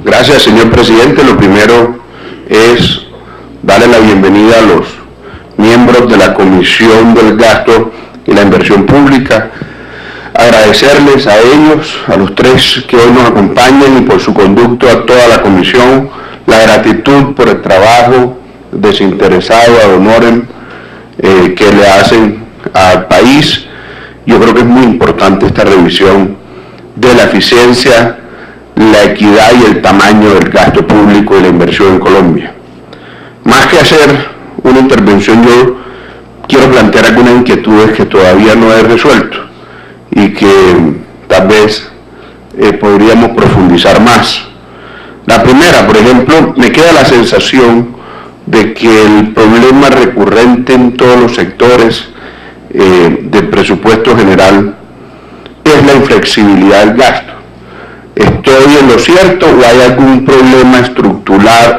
Gracias, señor presidente. Lo primero es darle la bienvenida a los miembros de la Comisión del Gasto y la Inversión Pública, agradecerles a ellos, a los tres que hoy nos acompañan, y por su conducto a toda la comisión, la gratitud por el trabajo desinteresado ad honorem que le hacen al país. Yo creo que es muy importante esta revisión de la eficiencia, la equidad y el tamaño del gasto público y la inversión en Colombia. Más que hacer una intervención, yo quiero plantear algunas inquietudes que todavía no he resuelto y que tal vez podríamos profundizar más. La primera, por ejemplo, me queda la sensación de que el problema recurrente en todos los sectores del presupuesto general es la inflexibilidad del gasto. ¿Estoy en lo cierto o hay algún problema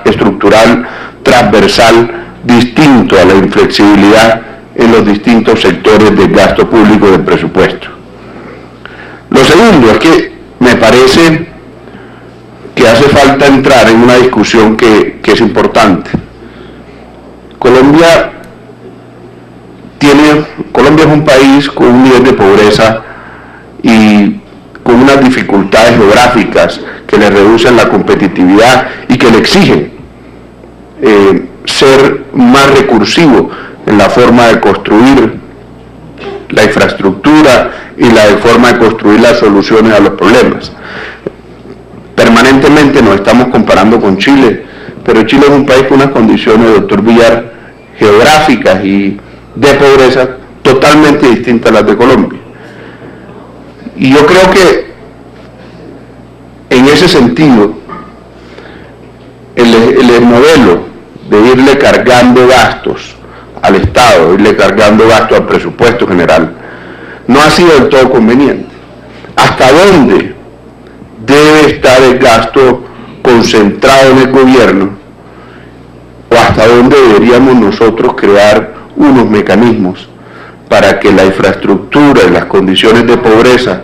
estructural transversal distinto a la inflexibilidad en los distintos sectores del gasto público del presupuesto? Lo segundo es que me parece que hace falta entrar en una discusión que es importante. Colombia es un país con un nivel de pobreza y con unas dificultades geográficas que le reducen la competitividad y que le exigen ser más recursivo en la forma de construir la infraestructura y la forma de construir las soluciones a los problemas. Permanentemente nos estamos comparando con Chile, pero Chile es un país con unas condiciones, doctor Villar, geográficas y de pobreza totalmente distintas a las de Colombia. Y yo creo que en ese sentido el modelo de irle cargando gastos al Estado, irle cargando gastos al presupuesto general, no ha sido del todo conveniente. ¿Hasta dónde debe estar el gasto concentrado en el gobierno? ¿O hasta dónde deberíamos nosotros crear unos mecanismos para que la infraestructura y las condiciones de pobreza,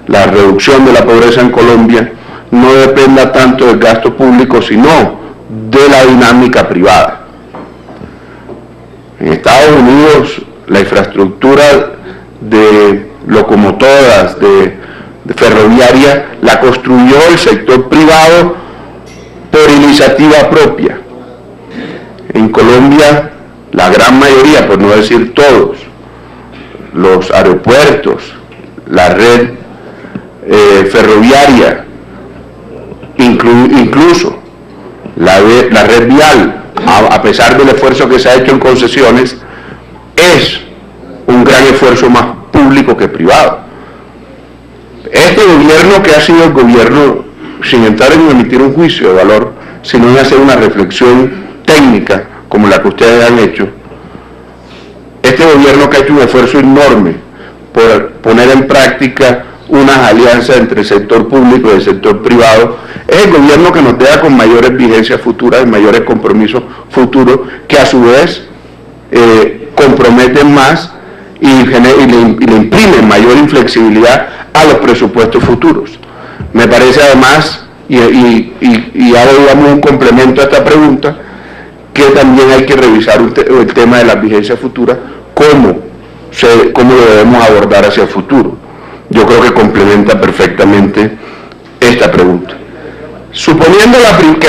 la reducción de la pobreza en Colombia, no dependa tanto del gasto público, sino de la dinámica privada? En Estados Unidos, la infraestructura de locomotoras, de ferroviaria, la construyó el sector privado por iniciativa propia. En Colombia, la gran mayoría, por no decir todos, los aeropuertos, la red ferroviaria, incluso la red vial, a pesar del esfuerzo que se ha hecho en concesiones, es un gran esfuerzo más público que privado. Este gobierno, que ha sido el gobierno, sin entrar en emitir un juicio de valor, sino en hacer una reflexión técnica como la que ustedes han hecho, este gobierno que ha hecho un esfuerzo enorme por poner en práctica unas alianzas entre el sector público y el sector privado, es el gobierno que nos deja con mayores vigencias futuras y mayores compromisos futuros, que a su vez comprometen más y le imprimen mayor inflexibilidad a los presupuestos futuros. Me parece además, y hago digamos un complemento a esta pregunta, que también hay que revisar el tema de las vigencias futuras, cómo lo debemos abordar hacia el futuro. Yo creo que complementa perfectamente esta pregunta. Suponiendo que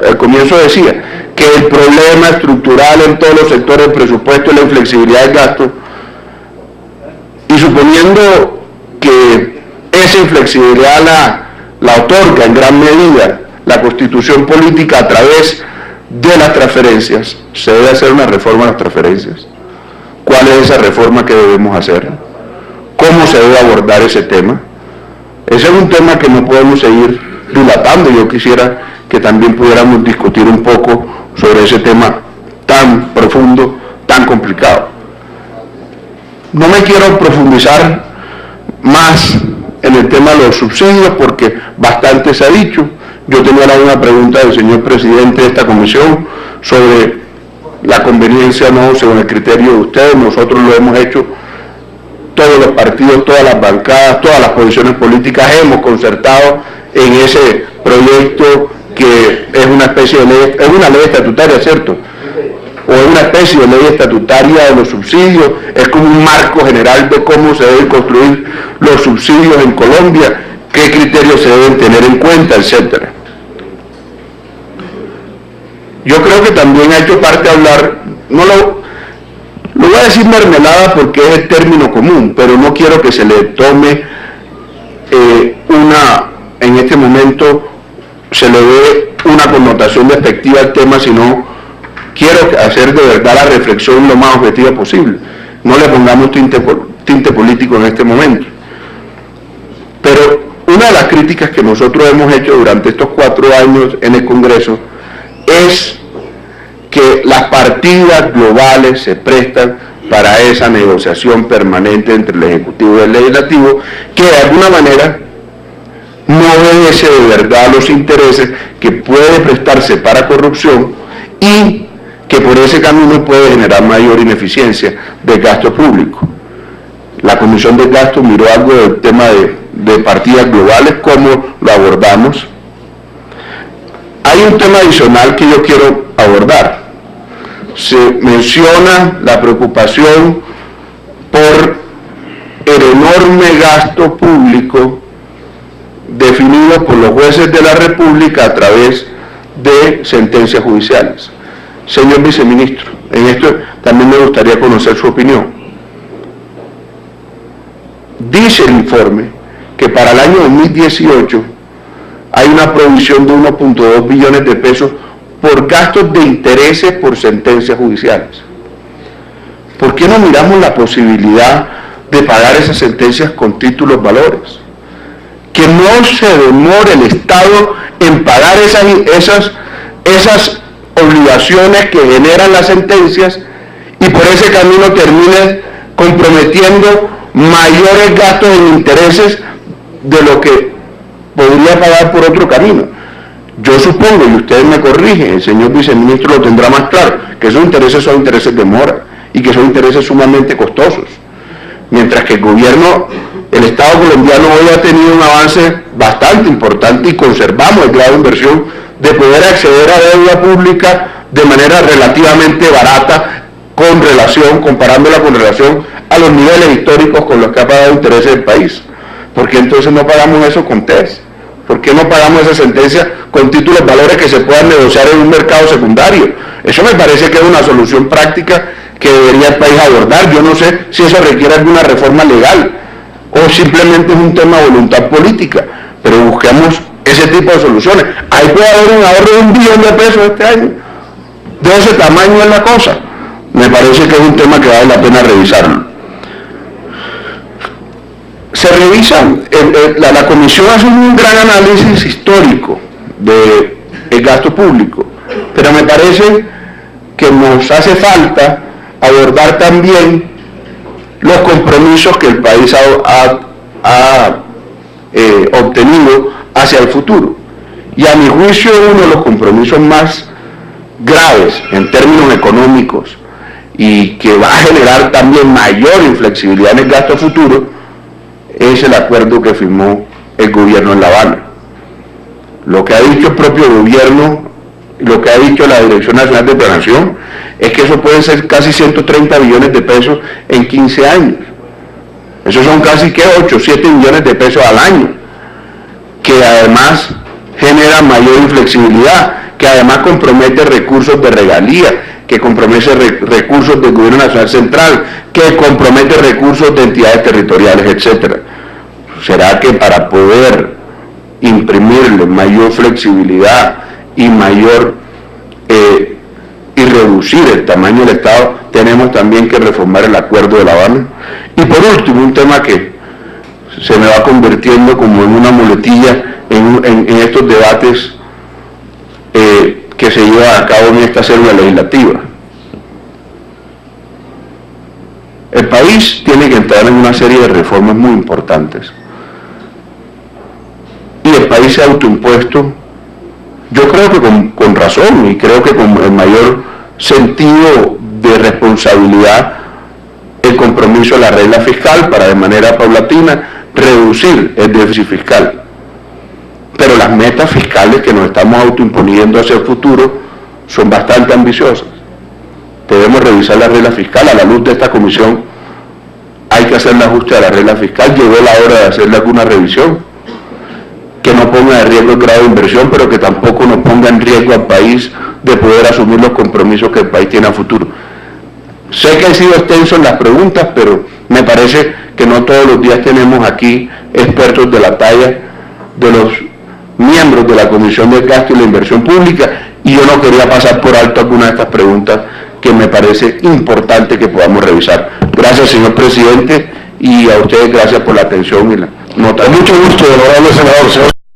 al comienzo decía que el problema estructural en todos los sectores del presupuesto es la inflexibilidad del gasto, y suponiendo que esa inflexibilidad la otorga en gran medida la Constitución política a través de las transferencias, se debe hacer una reforma de las transferencias. ¿Cuál es esa reforma que debemos hacer? ¿Cómo se debe abordar ese tema? Ese es un tema que no podemos seguir dilatando. Yo quisiera que también pudiéramos discutir un poco sobre ese tema tan profundo, tan complicado. No me quiero profundizar más en el tema de los subsidios porque bastante se ha dicho. Yo tenía una pregunta del señor presidente de esta comisión sobre la conveniencia no, según el criterio de ustedes. Nosotros lo hemos hecho, todos los partidos, todas las bancadas, todas las posiciones políticas hemos concertado en ese proyecto que es una especie de ley, es una ley estatutaria, ¿cierto? O es una especie de ley estatutaria de los subsidios, es como un marco general de cómo se deben construir los subsidios en Colombia, qué criterios se deben tener en cuenta, etcétera. Yo creo que también ha hecho parte hablar, no lo voy a decir mermelada porque es el término común, pero no quiero que se le tome en este momento se le dé una connotación despectiva al tema, sino quiero hacer de verdad la reflexión lo más objetiva posible. No le pongamos tinte político en este momento. Pero una de las críticas que nosotros hemos hecho durante estos 4 años en el Congreso es que las partidas globales se prestan para esa negociación permanente entre el Ejecutivo y el Legislativo, que de alguna manera no obedece de verdad a los intereses, que puede prestarse para corrupción y que por ese camino puede generar mayor ineficiencia del gasto público. La Comisión de Gasto miró algo del tema de partidas globales, cómo lo abordamos. Hay un tema adicional que yo quiero abordar. Se menciona la preocupación por el enorme gasto público definido por los jueces de la República a través de sentencias judiciales. Señor viceministro, en esto también me gustaría conocer su opinión. Dice el informe que para el año 2018 hay una provisión de 1.2 billones de pesos por gastos de intereses por sentencias judiciales. ¿Por qué no miramos la posibilidad de pagar esas sentencias con títulos valores? Que no se demore el Estado en pagar esas obligaciones que generan las sentencias y por ese camino termine comprometiendo mayores gastos en intereses de lo que podría pagar por otro camino. Yo supongo, y ustedes me corrigen, el señor viceministro lo tendrá más claro, que esos intereses son intereses de mora y que son intereses sumamente costosos. Mientras que el gobierno, el Estado colombiano hoy ha tenido un avance bastante importante y conservamos el grado de inversión de poder acceder a deuda pública de manera relativamente barata comparándola con relación a los niveles históricos con los que ha pagado intereses del país. ¿Por qué entonces no pagamos eso con TES? ¿Por qué no pagamos esa sentencia con títulos valores que se puedan negociar en un mercado secundario? Eso me parece que es una solución práctica que debería el país abordar. Yo no sé si eso requiere alguna reforma legal o simplemente es un tema de voluntad política, pero busquemos ese tipo de soluciones. Ahí puede haber un ahorro de 1 billón de pesos este año. De ese tamaño es la cosa. Me parece que es un tema que vale la pena revisarlo. Se revisa, la comisión hace un gran análisis histórico del gasto público, pero me parece que nos hace falta abordar también los compromisos que el país ha obtenido hacia el futuro. Y a mi juicio uno de los compromisos más graves en términos económicos y que va a generar también mayor inflexibilidad en el gasto futuro es el acuerdo que firmó el gobierno en La Habana. Lo que ha dicho el propio gobierno, lo que ha dicho la Dirección Nacional de Planeación, es que eso puede ser casi 130 billones de pesos en 15 años. Esos son casi 8 o 7 billones de pesos al año, que además genera mayor inflexibilidad, que además compromete recursos de regalía, que compromete recursos del Gobierno Nacional Central, que compromete recursos de entidades territoriales, etc. ¿Será que para poder imprimirle mayor flexibilidad y y reducir el tamaño del Estado, tenemos también que reformar el Acuerdo de La Habana? Y por último, un tema que se me va convirtiendo como en una muletilla en estos debates que se lleva a cabo en esta célula legislativa. El país tiene que entrar en una serie de reformas muy importantes. Y el país se ha autoimpuesto, yo creo que con razón y creo que con el mayor sentido de responsabilidad, el compromiso de la regla fiscal para de manera paulatina reducir el déficit fiscal. pero las metas fiscales que nos estamos autoimponiendo hacia el futuro son bastante ambiciosas. Debemos revisar la regla fiscal. A la luz de esta comisión hay que hacer el ajuste a la regla fiscal. Llegó la hora de hacerle alguna revisión que no ponga en riesgo el grado de inversión, pero que tampoco nos ponga en riesgo al país de poder asumir los compromisos que el país tiene a futuro. Sé que han sido extensos las preguntas, pero me parece que no todos los días tenemos aquí expertos de la talla de los miembros de la Comisión del Gasto y la Inversión Pública, y yo no quería pasar por alto alguna de estas preguntas que me parece importante que podamos revisar. Gracias, señor presidente, y a ustedes gracias por la atención y la nota. Con mucho gusto, honorable senador.